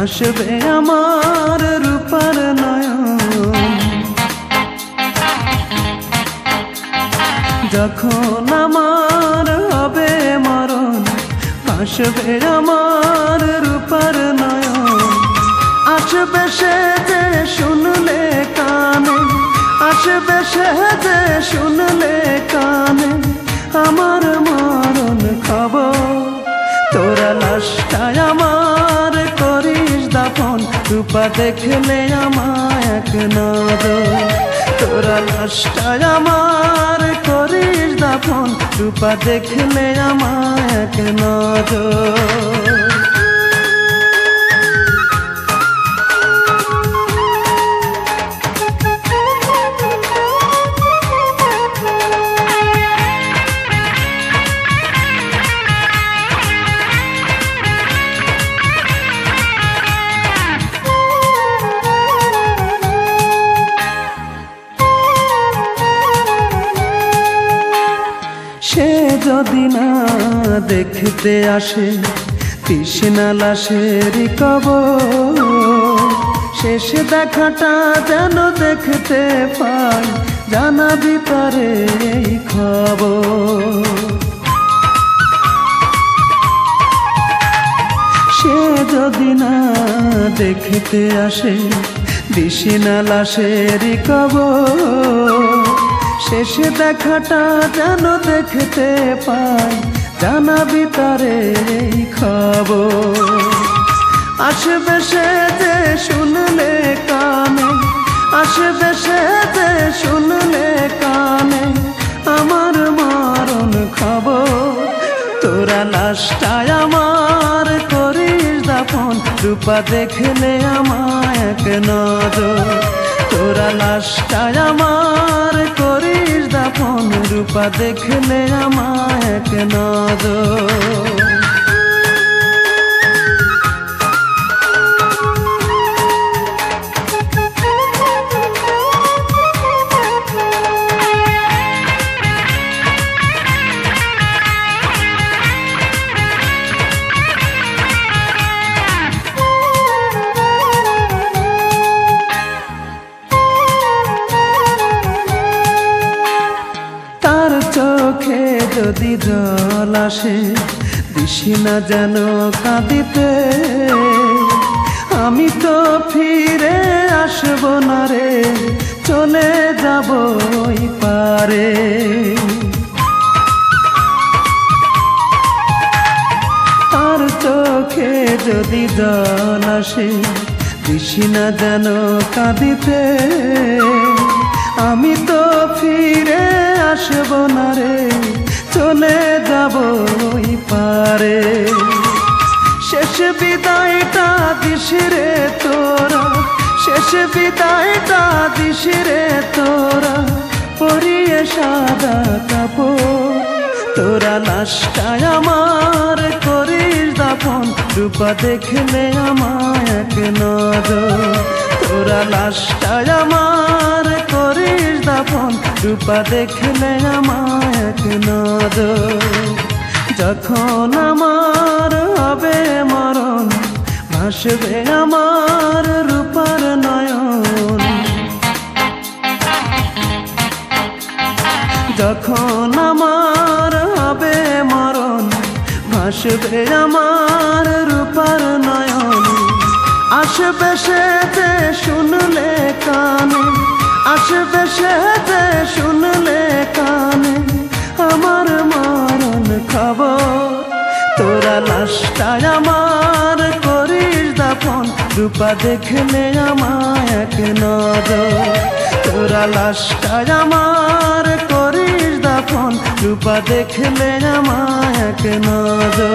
ভাসবে আমার রূপার নয়ন। যখন আমার হবে মরণ, ভাসবে আমার রূপার নয়ন। আসবে সে যে শুনলে কানে, আসবে সে যে শুনলে কানে আমার মরণ খবর। তোরা লাশটায় আমার করিস দাফন, রূপা দেখলে আমায় এক নজর। তোরা লাশটায় আমার করিস দাফন, রূপা দেখলে আমায় এক নজর। সে যদি না দেখতে আসে তৃষ্ণা লাশের কবর, শেষ দেখাটা যেন দেখতে পাই, জানাবি তারে এই খবর। সে যদি না দেখতে আসে তৃষ্ণা লাশের কবর, শেষ দেখাটা যেন দেখতে পাই, জানাবি তারে এই খবর। আসবে সে যে শুনলে কানে, আসবে সে যে শুনলে কানে আমার মরণ খবর। তোরা লাশটায় আমার করিস দাফন, রূপা দেখলে আমায় এক নজর। তোরা লাশটায় আমার করিস দাফন, রূপা দেখলে আমায় এক নজর। চোখে যদি জল আসে দিশি না যেন কাঁদিতে, আমি তো ফিরে আসব না রে, চলে যাব ওই পারে। তার চোখে যদি জল আসে দিশি না যেন কাঁদিতে, আমি তো ফিরে আসব না রে, চলে যাব ওই পারে। শেষ বিদায়টা দিস রে তোরা, শেষ বিদায়টা দিস রে তোরা, পরিয়ে সাদা কাপড়। তোরা লাশটায় আমার করিস দাফন, রূপা দেখলে আমায় এক নজর। তোরা লাশটায় আমার করিস দাফন, রূপা দেখলে আমায় এক নজর। যখন আমার হবে মরণ, ভাসবে আমার রূপার নয়ন। যখন আমার হবে মরণ, ভাসবে আমার রূপার নয়ন। আসবে সে যে শুনলে কানে, আসবে সে যে শুনলে কানে আমার মরণ খবর। তোরা লাশটায় আমার করিস দাফন, রূপা দেখলে আমায় এক নজর। তোরা লাশটায় আমার করিস দাফন, রূপা দেখলে আমায় এক নজর।